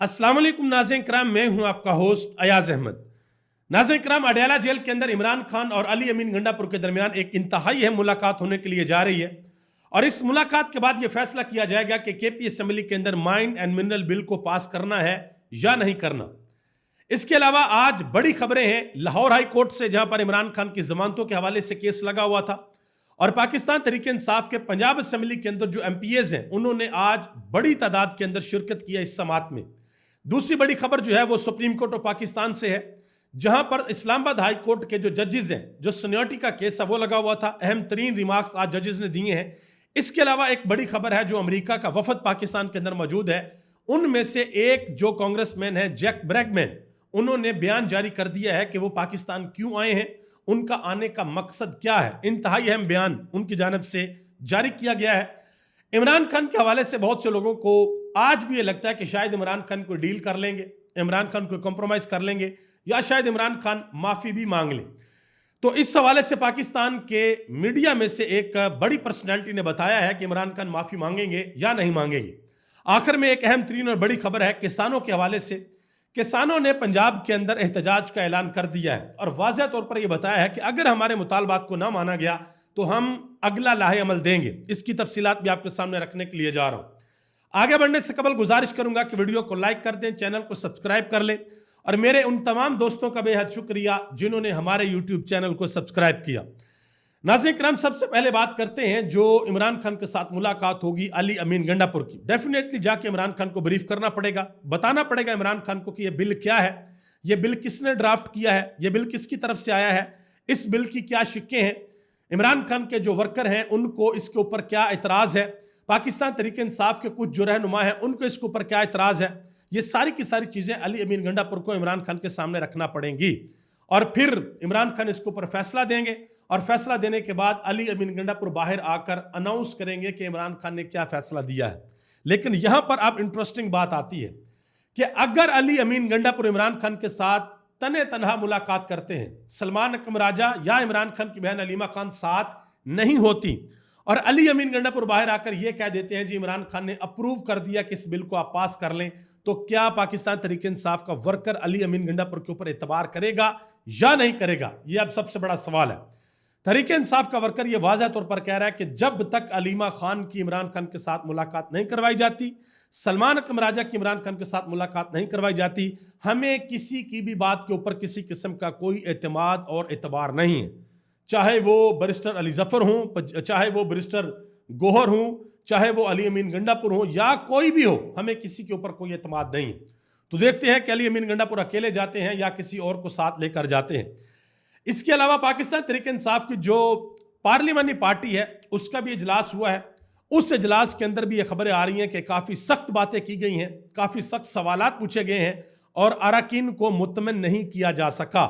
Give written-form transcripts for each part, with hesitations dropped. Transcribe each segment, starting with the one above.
अस्सलाम वालेकुम नाज़रीन किराम, मैं हूं आपका होस्ट अयाज अहमद। नाज़रीन किराम, अडयाला जेल के अंदर इमरान खान और अली अमीन गंडापुर के दरमियान एक इंतहाई अहम मुलाकात होने के लिए जा रही है और इस मुलाकात के बाद यह फैसला किया जाएगा कि केपी असेंबली के अंदर माइन एंड मिनरल बिल को पास करना है या नहीं करना। इसके अलावा आज बड़ी खबरें हैं लाहौर हाई कोर्ट से, जहां पर इमरान खान की जमानतों के हवाले से केस लगा हुआ था और पाकिस्तान तहरीक इंसाफ के पंजाब असेंबली के अंदर जो एमपीएज हैं उन्होंने आज बड़ी तादाद के अंदर शिरकत किया इस समात में। दूसरी बड़ी खबर जो है वो सुप्रीम कोर्ट ऑफ पाकिस्तान से है, जहां पर इस्लामाबाद हाई कोर्ट के जो जजेस हैं, जो सीनियरिटी का केस है वो लगा हुआ था। अहम तरीन रिमार्क्स आज जजेस ने दिए हैं। इसके अलावा एक बड़ी खबर है, जो अमेरिका का वफद पाकिस्तान के अंदर मौजूद है, उनमें से एक जो कांग्रेसमैन है जैक ब्रैगमैन, उन्होंने बयान जारी कर दिया है कि वो पाकिस्तान क्यों आए हैं, उनका आने का मकसद क्या है। इंतहाई अहम बयान उनकी जानब से जारी किया गया है। इमरान खान के हवाले से बहुत से लोगों को आज भी ये लगता है कि शायद इमरान खान को डील कर लेंगे, इमरान खान को कॉम्प्रोमाइज कर लेंगे, या शायद इमरान खान माफी भी मांग लें। तो इस हवाले से पाकिस्तान के मीडिया में से एक बड़ी पर्सनैलिटी ने बताया है कि इमरान खान माफी मांगेंगे या नहीं मांगेंगे। आखिर में एक अहम तरीन और बड़ी खबर है किसानों के हवाले से। किसानों ने पंजाब के अंदर एहतजाज का ऐलान कर दिया है और वाज़ेह तौर पर यह बताया है कि अगर हमारे मुतालबात को ना माना गया तो हम अगला लाहे अमल देंगे। इसकी तफसीलात भी आपके सामने रखने के लिए जा रहा हूं। आगे बढ़ने से कबल गुजारिश करूंगा कि वीडियो को लाइक कर दें, चैनल को सब्सक्राइब कर लें और मेरे उन तमाम दोस्तों का बेहद शुक्रिया जिन्होंने हमारे यूट्यूब चैनल को सब्सक्राइब किया। नाज़रीन किराम, सबसे पहले बात करते हैं जो इमरान खान के साथ मुलाकात होगी अली अमीन गंडापुर की। डेफिनेटली जाके इमरान खान को ब्रीफ करना पड़ेगा, बताना पड़ेगा इमरान खान को कि यह बिल क्या है, यह बिल किसने ड्राफ्ट किया है, यह बिल किसकी तरफ से आया है, इस बिल की क्या शिक्के हैं, इमरान खान के जो वर्कर हैं उनको इसके ऊपर क्या इतराज है, पाकिस्तान तहरीक इंसाफ के कुछ जो रहनुमा हैं उनको इसके ऊपर क्या इतराज है। ये सारी की सारी चीजें अली अमीन गंडापुर को इमरान खान के सामने रखना पड़ेंगी और फिर इमरान खान इसके ऊपर फैसला देंगे और फैसला देने के बाद अली अमीन गंडापुर बाहर आकर अनाउंस करेंगे कि इमरान खान ने क्या फैसला दिया है। लेकिन यहां पर अब इंटरेस्टिंग बात आती है कि अगर अली अमीन गंडापुर इमरान खान के साथ तने तनहा मुलाकात करते हैं, सलमान अकरम राजा या इमरान खान की बहन अलीमा खान साथ नहीं होती और अली अमीन गंडापुर बाहर आकर यह कह देते हैं जी इमरान खान ने अप्रूव कर दिया कि इस बिल को आप पास कर लें, तो क्या पाकिस्तान तहरीक इंसाफ का वर्कर अली अमीन गंडापुर के ऊपर एतबार करेगा या नहीं करेगा? यह अब सबसे बड़ा सवाल है। तहरीक इंसाफ का वर्कर यह वाज़ह तौर पर कह रहा है कि जब तक अलीमा खान की इमरान खान के साथ मुलाकात नहीं करवाई जाती, सलमान अकरम राजा की इमरान खान के साथ मुलाकात नहीं करवाई जाती, हमें किसी की भी बात के ऊपर किसी किस्म का कोई एतमाद और एतबार नहीं है। चाहे वो बैरिस्टर अली जफर हों, चाहे वो बैरिस्टर गोहर हों, चाहे वो अली अमीन गंडापुर हो या कोई भी हो, हमें किसी के ऊपर कोई एतमाद नहीं है। तो देखते हैं कि अली अमीन गंडापुर अकेले जाते हैं या किसी और को साथ लेकर जाते हैं। इसके अलावा पाकिस्तान तहरीक इंसाफ की जो पार्लियामानी पार्टी है उसका भी इजलास हुआ है। उस इजलास के अंदर भी ये खबरें आ रही हैं कि काफ़ी सख्त बातें की गई हैं, काफ़ी सख्त सवालात पूछे गए हैं और अरकान को मुतमिन नहीं किया जा सका,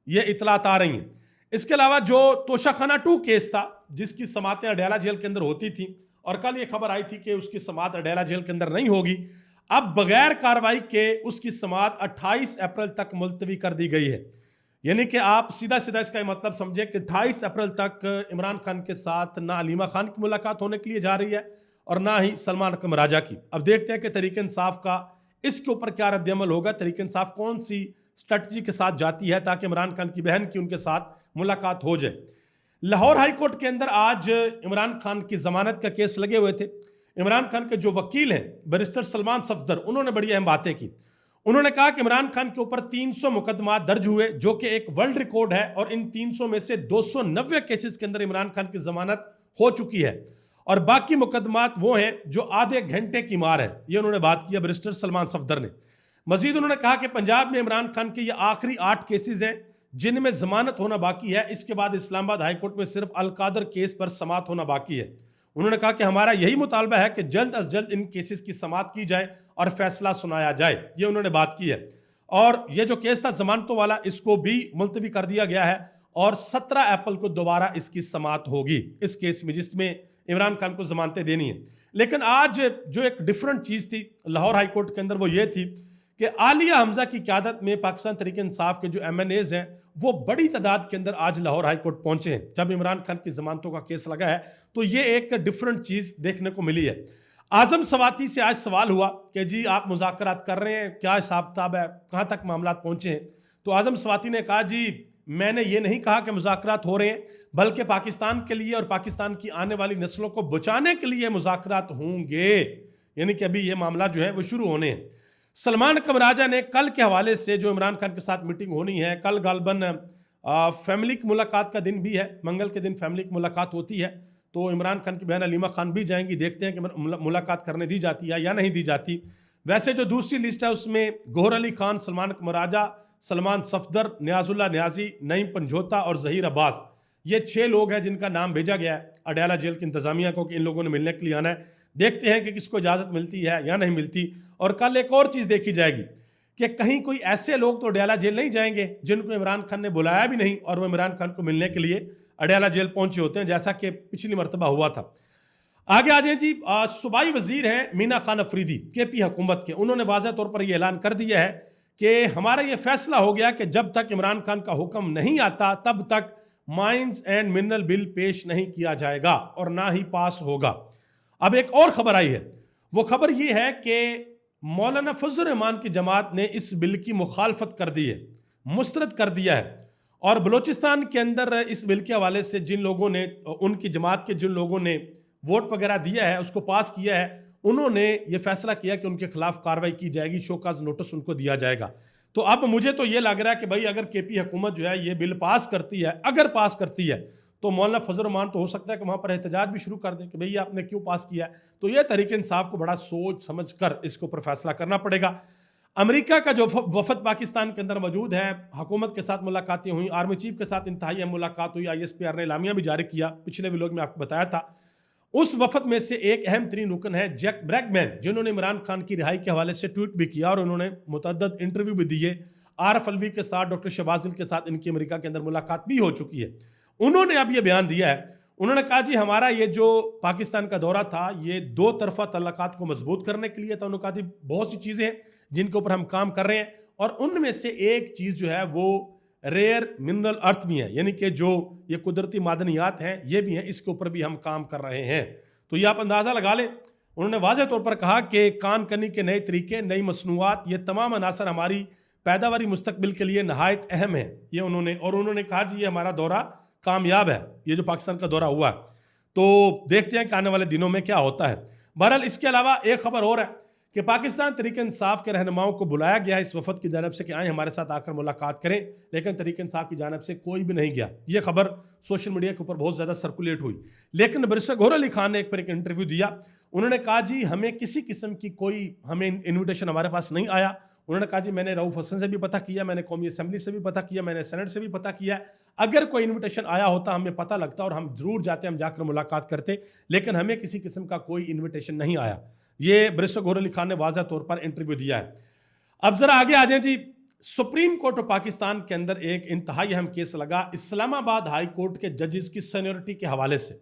ये इतलात आ रही हैं। इसके अलावा जो तोशाखाना 2 केस था जिसकी समातें अडयाला जेल के अंदर होती थी और कल ये खबर आई थी कि उसकी समात अडयाला जेल के अंदर नहीं होगी, अब बगैर कार्रवाई के उसकी समात 28 अप्रैल तक मुलतवी कर दी गई है। यानी कि आप सीधा सीधा इसका मतलब समझें कि 28 अप्रैल तक इमरान खान के साथ ना अलीमा खान की मुलाकात होने के लिए जा रही है और ना ही सलमान अकरम राजा की। अब देखते हैं कि तहरीक इंसाफ का इसके ऊपर क्या रद्द-ए-अमल होगा, तहरीक इंसाफ कौन सी स्ट्रेटजी के साथ जाती है ताकि इमरान खान की बहन की उनके साथ मुलाकात हो जाए। लाहौर हाई कोर्ट के अंदर आज इमरान खान की जमानत का केस लगे हुए थे। इमरान खान के जो वकील हैं बैरिस्टर सलमान सफदर, उन्होंने बड़ी अहम बातें की। उन्होंने कहा कि इमरान खान के ऊपर 300 मुकदमा दर्ज हुए जो कि एक वर्ल्ड रिकॉर्ड है और इन 300 में से 290 केसेस के अंदर इमरान खान की जमानत हो चुकी है और बाकी मुकदमात वो हैं जो आधे घंटे की मार है। ये उन्होंने बात की बैरिस्टर सलमान सफदर ने। मजीद उन्होंने कहा कि पंजाब में इमरान खान के ये आखिरी 8 केसेस हैं जिनमें जमानत होना बाकी है। इसके बाद इस्लामाबाद हाईकोर्ट में सिर्फ अलकादर केस पर समात होना बाकी है। उन्होंने कहा कि हमारा यही मुतालबा है कि जल्द अज जल्द इन केसेस की समात की जाए और फैसला सुनाया जाए, ये उन्होंने बात की है। और ये जो केस था जमानतों वाला, इसको भी मुलतवी कर दिया गया है और 17 अप्रैल को दोबारा इसकी समात होगी इस केस में जिसमें इमरान खान को जमानतें देनी है। लेकिन आज जो एक डिफरेंट चीज़ थी लाहौर हाई कोर्ट के अंदर वो ये थी कि आलिया हमजा की क़यादत में पाकिस्तान तहरीक इंसाफ के जो MNAs हैं वो बड़ी तादाद के अंदर आज लाहौर हाई कोर्ट पहुंचे हैं। जब इमरान खान की जमानतों का केस लगा है तो ये एक डिफरेंट चीज़ देखने को मिली है। आजम सवाती से आज सवाल हुआ कि जी आप मुज़ाकरात कर रहे हैं, क्या हिसाब किताब है, कहाँ तक मामला पहुँचे हैं। तो आजम सवाती ने कहा जी मैंने ये नहीं कहा कि मुज़ाकरात हो रहे हैं, बल्कि पाकिस्तान के लिए और पाकिस्तान की आने वाली नस्लों को बचाने के लिए मुज़ाकरात होंगे, यानी कि अभी ये मामला जो है वो शुरू होने हैं। सलमान कमराजा ने कल के हवाले से जो इमरान खान के साथ मीटिंग होनी है, कल गालबन फैमिली की मुलाकात का दिन भी है, मंगल के दिन फैमिली की मुलाकात होती है, तो इमरान खान की बहन अलीमा खान भी जाएंगी, देखते हैं कि मुलाकात करने दी जाती है या नहीं दी जाती। वैसे जो दूसरी लिस्ट है उसमें गौहर अली खान, सलमान कमराजा, सलमान सफदर, नियाजुल्लाह नियाजी, नईम पंजोता और जहीर अब्बास, ये 6 लोग हैं जिनका नाम भेजा गया है अडयाला जेल की इंतजामिया को कि इन लोगों ने मिलने के लिए आना है। देखते हैं कि किसको इजाज़त मिलती है या नहीं मिलती। और कल एक और चीज़ देखी जाएगी कि कहीं कोई ऐसे लोग तो अडयाला जेल नहीं जाएंगे जिनको इमरान खान ने बुलाया भी नहीं और वो इमरान खान को मिलने के लिए अडयाला जेल पहुंचे होते हैं, जैसा कि पिछली मरतबा हुआ था। आगे आ जाए जी, सूबाई वजीर हैं मीना खान अफरीदी KP हुकूमत के, उन्होंने वाज़ह तौर पर यह ऐलान कर दिया है कि हमारा ये फैसला हो गया कि जब तक इमरान खान का हुक्म नहीं आता तब तक माइंस एंड मिनरल बिल पेश नहीं किया जाएगा और ना ही पास होगा। अब एक और खबर आई है, वो खबर ये है कि मौलाना फजल रहमान की जमात ने इस बिल की मुखालफत कर दी है, मुस्तरद कर दिया है। और बलूचिस्तान के अंदर इस बिल के हवाले से जिन लोगों ने, उनकी जमात के जिन लोगों ने वोट वगैरह दिया है, उसको पास किया है, उन्होंने ये फैसला किया कि उनके खिलाफ कार्रवाई की जाएगी, शोकाज नोटिस उनको दिया जाएगा। तो अब मुझे तो ये लग रहा है कि भाई अगर KP हुकूमत जो है ये बिल पास करती है, अगर पास करती है, तो मौलाना फजल रहमान तो हो सकता है कि वहाँ पर एहतजाज भी शुरू कर दें कि भैया आपने क्यों पास किया है। तो ये तहरीक इंसाफ को बड़ा सोच समझ कर इसके ऊपर फैसला करना पड़ेगा। अमेरिका का जो वफद पाकिस्तान के अंदर मौजूद है, हुकूमत के साथ मुलाकातें हुई, आर्मी चीफ के साथ इंतहाई अहम मुलाकात हुई, ISPR ने एलामिया भी जारी किया, पिछले व्लॉग में आपको बताया था। उस वफद में से एक अहम तरीन रुकन है जैक ब्रैगमैन, जिन्होंने इमरान खान की रिहाई के हवाले से ट्वीट भी किया और उन्होंने मुतअद्दिद इंटरव्यू भी दिए। आरफ अलवी के साथ, डॉक्टर शहबाज के साथ इनकी अमेरिका के अंदर मुलाकात भी हो चुकी है। उन्होंने अब ये बयान दिया है, उन्होंने कहा जी हमारा ये जो पाकिस्तान का दौरा था ये 2 तरफा तल्लुकात को मजबूत करने के लिए था। उन्होंने कहा थी बहुत सी चीज़ें हैं जिनके ऊपर हम काम कर रहे हैं और उनमें से एक चीज़ जो है वो रेयर मिनरल अर्थ भी है, यानी कि जो ये कुदरती मादनियात हैं ये भी हैं, इसके ऊपर भी हम काम कर रहे हैं। तो ये आप अंदाज़ा लगा लें। उन्होंने वाज़ह तौर पर कहा कि कान कनी के नए तरीके, नई मसनूआत, ये तमाम अनासर हमारी पैदावारी मुस्तकबिल के लिए नहायत अहम है। ये उन्होंने कहा जी ये हमारा दौरा कामयाब है, ये जो पाकिस्तान का दौरा हुआ। तो देखते हैं कि आने वाले दिनों में क्या होता है। बहरहाल इसके अलावा एक खबर और है कि पाकिस्तान तहरीक इंसाफ के रहनुमाओं को बुलाया गया इस वफद की जानब से कि आए हमारे साथ आकर मुलाकात करें, लेकिन तहरीक इंसाफ की जानब से कोई भी नहीं गया। ये खबर सोशल मीडिया के ऊपर बहुत ज़्यादा सर्कुलेट हुई। लेकिन बैरिस्टर गौहर अली खान ने एक इंटरव्यू दिया, उन्होंने कहा जी हमें किसी किस्म की कोई हमें इन्विटेशन हमारे पास नहीं आया। उन्होंने कहा जी मैंने रऊफ हसन से भी पता किया, मैंने कौमी असम्बली से भी पता किया, मैंने सेनेट से भी पता किया। अगर कोई इन्विटेशन आया होता हमें पता लगता और हम जरूर जाते, हम जाकर मुलाकात करते, लेकिन हमें किसी किस्म का कोई इन्विटेशन नहीं आया। ये बैरिस्टर गौहर अली खान ने वाज़ह तौर पर इंटरव्यू दिया है। अब जरा आगे आ जाए जी, सुप्रीम कोर्ट ऑफ पाकिस्तान के अंदर एक इंतहाई अहम केस लगा इस्लामाबाद हाई कोर्ट के जजेस की सीनियरिटी के हवाले से।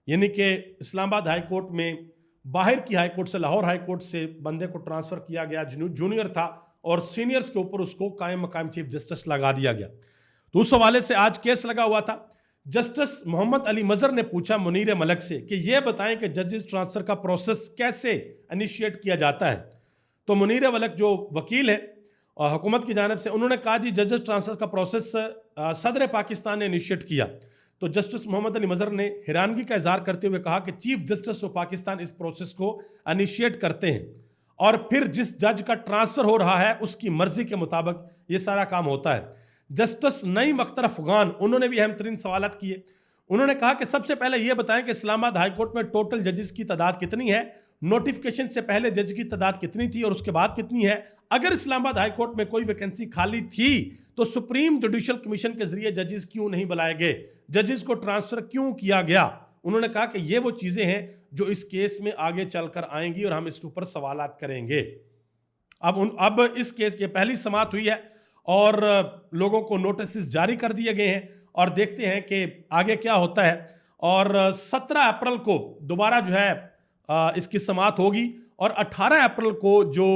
यानी कि इस्लामाबाद हाई कोर्ट में बाहर की हाई कोर्ट से, लाहौर हाई कोर्ट से बंदे को ट्रांसफ़र किया गया, जूनियर था और सीनियर्स के ऊपर उसको कायम मकाम चीफ जस्टिस लगा दिया गया। तो उस हवाले से आज केस लगा हुआ था। जस्टिस मोहम्मद अली मजहर ने पूछा मुनीर मलिक से कि ये बताएं कि जजेस ट्रांसफ़र का प्रोसेस कैसे इनिशिएट किया जाता है। तो मुनीर मलिक जो वकील है और हुकूमत की जानिब से, उन्होंने कहा जी जजेस ट्रांसफ़र का प्रोसेस सदर पाकिस्तान ने इनिशिएट किया। तो जस्टिस मोहम्मद अली मजहर ने हैरानगी का इजहार करते हुए कहा कि चीफ जस्टिस ऑफ पाकिस्तान इस प्रोसेस को इनिशिएट करते हैं और फिर जिस जज का ट्रांसफ़र हो रहा है उसकी मर्जी के मुताबिक ये सारा काम होता है। जस्टिस नईम अख्तर अफगान, उन्होंने भी अहम तरीन सवाल किए। उन्होंने कहा कि सबसे पहले ये बताएं कि इस्लामाबाद हाई कोर्ट में टोटल जजेस की तादाद कितनी है, नोटिफिकेशन से पहले जज की तादाद कितनी थी और उसके बाद कितनी है। अगर इस्लामाबाद हाई कोर्ट में कोई वैकेंसी खाली थी तो सुप्रीम जुडिशल कमीशन के जरिए जजेस क्यों नहीं बुलाए गए, जजेस को ट्रांसफ़र क्यों किया गया। उन्होंने कहा कि ये वो चीज़ें हैं जो इस केस में आगे चलकर आएंगी और हम इसके ऊपर सवालात करेंगे। अब इस केस की पहली समाअत हुई है और लोगों को नोटिस जारी कर दिए गए हैं और देखते हैं कि आगे क्या होता है। और 17 अप्रैल को दोबारा जो है इसकी समाअत होगी और 18 अप्रैल को जो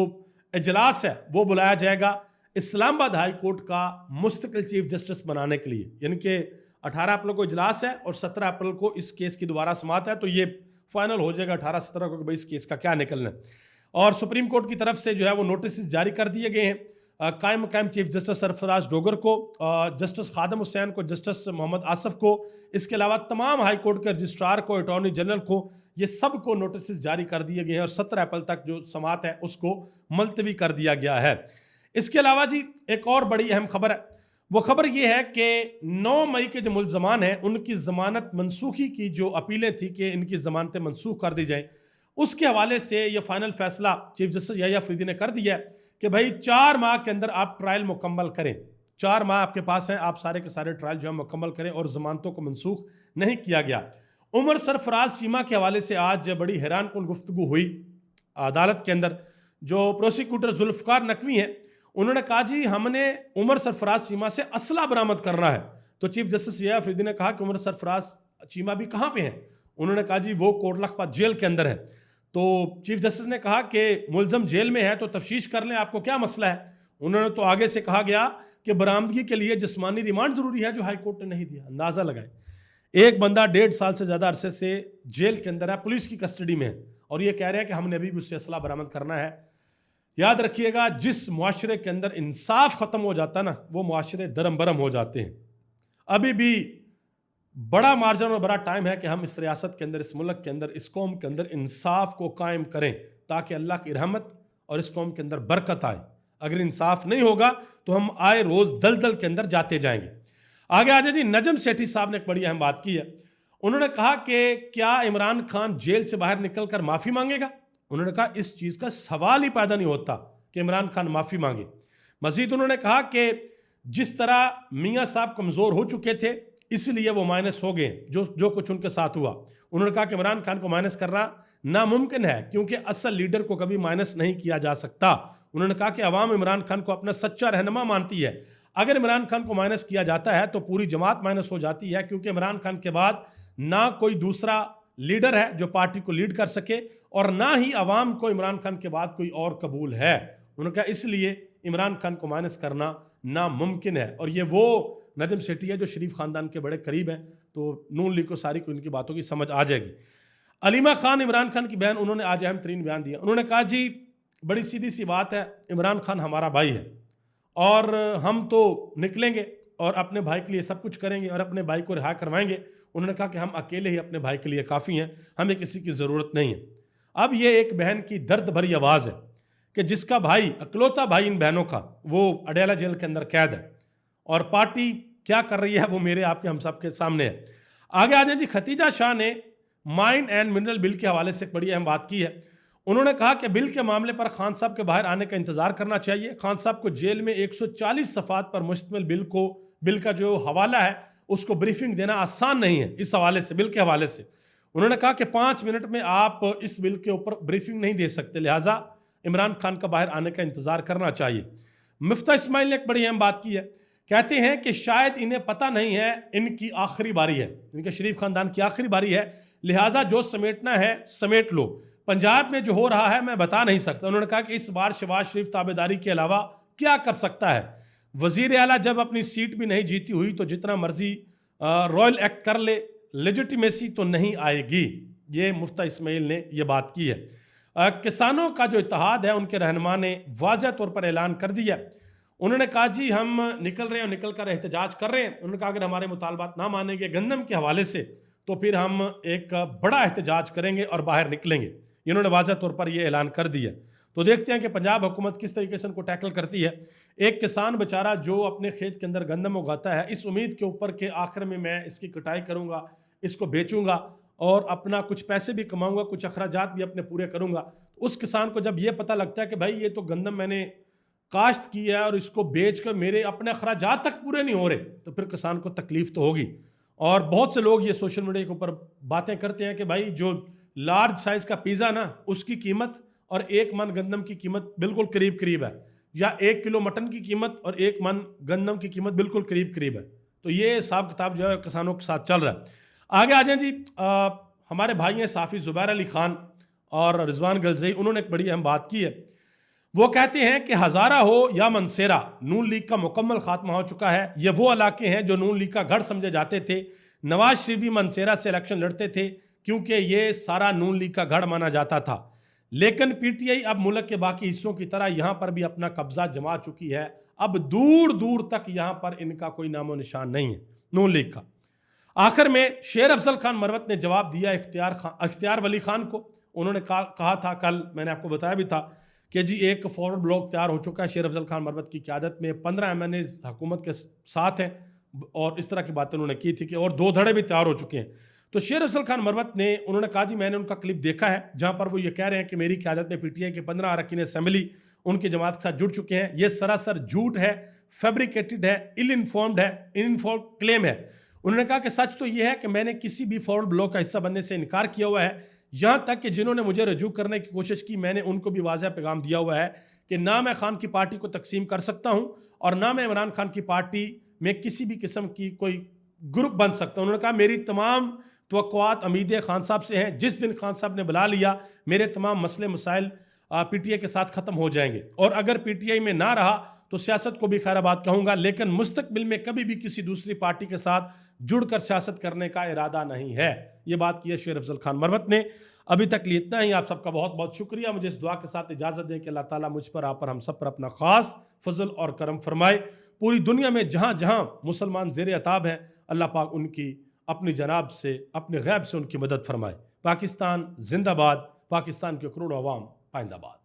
इजलास है वो बुलाया जाएगा इस्लामाबाद हाई कोर्ट का मुस्तकिल चीफ जस्टिस बनाने के लिए। यानी कि 18 अप्रैल को इजलास है और 17 अप्रैल को इस केस की दोबारा समाअत है। तो ये फाइनल हो जाएगा 18-17 को कि भाई इस केस का क्या निकलना है। और सुप्रीम कोर्ट की तरफ से जो है वो नोटिस जारी कर दिए गए हैं कायम मकाम चीफ जस्टिस सरफराज डोगर को, जस्टिस खादम हुसैन को, जस्टिस मोहम्मद आसफ को, इसके अलावा तमाम हाई कोर्ट के रजिस्ट्रार को, अटॉर्नी जनरल को, ये सब को नोटिस जारी कर दिए गए हैं और 17 अप्रैल तक जो समात है उसको मुलतवी कर दिया गया है। इसके अलावा जी एक और बड़ी अहम खबर है, वो खबर ये है कि 9 मई के जो मुल्ज़मान हैं उनकी ज़मानत मनसूखी की जो अपीलें थी कि इनकी ज़मानतें मनसूख कर दी जाएं, उसके हवाले से ये फाइनल फैसला चीफ जस्टिस याह्या अफरीदी ने कर दिया है कि भाई 4 माह के अंदर आप ट्रायल मुकम्मल करें। 4 माह आपके पास हैं, आप सारे के सारे ट्रायल जो है मुकम्मल करें और ज़मानतों को मनसूख नहीं किया गया। उमर सरफराज चीमा के हवाले से आज बड़ी हैरानकुन गुफ्तगू हुई अदालत के अंदर। जो प्रोसिक्यूटर जुल्फ़कार नकवी हैं उन्होंने कहा जी हमने उमर सरफराज चीमा से असला बरामद करना है। तो चीफ जस्टिस याह्या अफरीदी ने कहा कि उमर सरफराज चीमा भी कहाँ पे हैं? उन्होंने कहा जी वो कोट लखपत जेल के अंदर है। तो चीफ जस्टिस ने कहा कि मुलजम जेल में है तो तफ्तीश कर लें, आपको क्या मसला है? उन्होंने तो आगे से कहा गया कि बरामदगी के लिए जिस्मानी रिमांड ज़रूरी है जो हाई कोर्ट ने नहीं दिया। अंदाज़ा लगाएं, एक बंदा 1.5 साल से ज़्यादा अरसे से जेल के अंदर है, पुलिस की कस्टडी में है और ये कह रहे हैं कि हमने अभी भी उससे असला बरामद करना है। याद रखिएगा, जिस मुआशरे के अंदर इंसाफ ख़त्म हो जाता है ना, वो मुआशरे दरम बरम हो जाते हैं। अभी भी बड़ा मार्जिन और बड़ा टाइम है कि हम इस रियासत के अंदर, इस मुल्क के अंदर, इस कौम के अंदर इंसाफ को कायम करें ताकि अल्लाह की रहमत और इस कौम के अंदर बरकत आए। अगर इंसाफ नहीं होगा तो हम आए रोज़ दलदल के अंदर जाते जाएंगे। आगे आ जाए जी, नजम सेठी साहब ने एक बड़ी अहम बात की है। उन्होंने कहा कि क्या इमरान खान जेल से बाहर निकल कर माफ़ी मांगेगा? उन्होंने कहा इस चीज़ का सवाल ही पैदा नहीं होता कि इमरान खान माफ़ी मांगे। मज़ीद उन्होंने कहा कि जिस तरह मियाँ साहब कमज़ोर हो चुके थे इसलिए वो माइनस हो गए जो कुछ उनके साथ हुआ। उन्होंने कहा कि इमरान खान को माइनस करना नामुमकिन है क्योंकि असल लीडर को कभी माइनस नहीं किया जा सकता। उन्होंने कहा कि अवाम इमरान खान को अपना सच्चा रहनुमा मानती है। अगर इमरान खान को माइनस किया जाता है तो पूरी जमात माइनस हो जाती है क्योंकि इमरान खान के बाद ना कोई दूसरा लीडर है जो पार्टी को लीड कर सके और ना ही अवाम को इमरान खान के बाद कोई और कबूल है। उन्होंने कहा इसलिए इमरान खान को माइनस करना नामुमकिन है। और ये वो नजम सेठी है जो शरीफ खानदान के बड़े करीब हैं, तो नून लीग को सारी को इनकी बातों की समझ आ जाएगी। अलीमा खान, इमरान खान की बहन, उन्होंने आज अहम तरीन बयान दिया। उन्होंने कहा जी बड़ी सीधी सी बात है, इमरान खान हमारा भाई है और हम तो निकलेंगे और अपने भाई के लिए सब कुछ करेंगे और अपने भाई को रिहा करवाएंगे। उन्होंने कहा कि हम अकेले ही अपने भाई के लिए काफ़ी हैं, हमें किसी की ज़रूरत नहीं है। अब ये एक बहन की दर्द भरी आवाज़ है कि जिसका भाई, अकलौता भाई इन बहनों का, वो अडयाला जेल के अंदर कैद है और पार्टी क्या कर रही है वो मेरे आपके हम सब के सामने है। आगे आ जाए जी, खतीजा शाह ने माइन एंड मिनरल बिल के हवाले से एक बड़ी अहम बात की है। उन्होंने कहा कि बिल के मामले पर खान साहब के बाहर आने का इंतजार करना चाहिए। खान साहब को जेल में 140 सफ़ात पर मुश्तमिल बिल का जो हवाला है उसको ब्रीफिंग देना आसान नहीं है। इस हवाले से, बिल के हवाले से उन्होंने कहा कि 5 मिनट में आप इस बिल के ऊपर ब्रीफिंग नहीं दे सकते, लिहाजा इमरान खान का बाहर आने का इंतजार करना चाहिए। मुफ्ता इस्माइल ने एक बड़ी अहम बात की है, कहते हैं कि शायद इन्हें पता नहीं है इनकी आखिरी बारी है, इनके शरीफ खानदान की आखिरी बारी है, लिहाजा जो समेटना है समेट लो। पंजाब में जो हो रहा है मैं बता नहीं सकता। उन्होंने कहा कि इस बार शहबाज शरीफ ताबेदारी के अलावा क्या कर सकता है? वजीर आला जब अपनी सीट भी नहीं जीती हुई तो जितना मर्जी रॉयल एक्ट कर ले, लेजिटिमेसी तो नहीं आएगी। ये मुफ्ता इस्माइल ने यह बात की है। किसानों का जो इत्तेहाद है उनके रहनुमा ने वाज़ह तौर पर ऐलान कर दिया। उन्होंने कहा जी हम निकल रहे हैं और निकल कर एहतजाज कर रहे हैं। उन्होंने कहा अगर हमारे मुतालबात ना मानेंगे गंदम के हवाले से तो फिर हम एक बड़ा एहतजाज करेंगे और बाहर निकलेंगे। इन्होंने वाज़ह तौर पर यह ऐलान कर दिया। तो देखते हैं कि पंजाब हुकूमत किस तरीके से उनको टैकल करती है। एक किसान बेचारा जो अपने खेत के अंदर गंदम उगाता है इस उम्मीद के ऊपर कि आखिर में मैं इसकी कटाई करूँगा, इसको बेचूंगा और अपना कुछ पैसे भी कमाऊंगा, कुछ अखराजात भी अपने पूरे करूंगा। उस किसान को जब ये पता लगता है कि भाई ये तो गंदम मैंने काश्त की है और इसको बेच कर मेरे अपने अखराजात तक पूरे नहीं हो रहे, तो फिर किसान को तकलीफ तो होगी। और बहुत से लोग ये सोशल मीडिया के ऊपर बातें करते हैं कि भाई जो लार्ज साइज़ का पिज़्ज़ा ना उसकी कीमत और 1 मन गंदम की कीमत बिल्कुल करीब करीब है, या 1 किलो मटन की कीमत और 1 मन गंदम की कीमत बिल्कुल करीब करीब है। तो ये हिसाब किताब जो है किसानों के साथ चल रहा है। आगे आ जाए जी, हमारे भाई हैं साफ़ी ज़ुबैर अली ख़ान और रिजवान गलज़ई, उन्होंने एक बड़ी अहम बात की है। वो कहते हैं कि हज़ारा हो या मनसेरा, नून लीग का मुकम्मल खात्मा हो चुका है। ये वो इलाके हैं जो नून लीग का गढ़ समझे जाते थे। नवाज शरीफ भी मनसेरा से इलेक्शन लड़ते थे, क्योंकि ये सारा नून लीग का गढ़ माना जाता था। लेकिन पीटीआई अब मुल्क के बाकी हिस्सों की तरह यहां पर भी अपना कब्जा जमा चुकी है। अब दूर दूर तक यहां पर इनका कोई नामो निशान नहीं है नून लीग का। आखिर में शेर अफजल खान मरवत ने जवाब दिया इख्तियार वली खान को। उन्होंने कहा था, कल मैंने आपको बताया भी था कि जी एक फॉरवर्ड ब्लॉक तैयार हो चुका है शेर अफजल खान मरवत की क़यादत में, 15 MNA हुकूमत के साथ हैं, और इस तरह की बातें उन्होंने की थी कि और 2 धड़े भी तैयार हो चुके हैं। तो शेर अफजल खान मरवत ने उन्होंने कहा जी मैंने उनका क्लिप देखा है जहां पर वो ये कह रहे हैं कि मेरी क़यादत में पीटीआई के 15 अरकान असेंबली उनकी जमात के साथ जुड़ चुके हैं। ये सरासर झूठ है, फैब्रिकेटेड है, इल इन्फॉर्म्ड क्लेम है। उन्होंने कहा कि सच तो यह है कि मैंने किसी भी फॉरवर्ड ब्लॉक का हिस्सा बनने से इनकार किया हुआ है। यहां तक कि जिन्होंने मुझे रजू करने की कोशिश की मैंने उनको भी वाज़ेह पैगाम दिया हुआ है कि ना मैं खान की पार्टी को तकसीम कर सकता हूं और ना मैं इमरान खान की पार्टी में किसी भी किस्म की कोई ग्रुप बन सकता हूं। उन्होंने कहा मेरी तमाम तवक्कुआत उम्मीदें खान साहब से हैं। जिस दिन खान साहब ने बुला लिया मेरे तमाम मसले मसाइल पीटीआई के साथ ख़त्म हो जाएंगे, और अगर पीटीआई में ना रहा तो सियासत को भी खैराबाद कहूँगा, लेकिन मुस्तकबिल में कभी भी किसी दूसरी पार्टी के साथ जुड़कर सियासत करने का इरादा नहीं है। ये बात की है शेर अफजल खान मरवत ने। अभी तक लिए इतना ही। आप सबका बहुत बहुत शुक्रिया। मुझे इस दुआ के साथ इजाज़त दें कि अल्लाह ताला मुझ पर, आप पर, हम सब पर अपना ख़ास फजल और करम फरमाए। पूरी दुनिया में जहाँ जहाँ मुसलमान ज़ेर अताब हैं अल्लाह पाक उनकी अपनी जनाब से, अपने गैब से उनकी मदद फरमाए। पाकिस्तान जिंदाबाद, पाकिस्तान के करोड़ों अवाम पाइंदाबाद।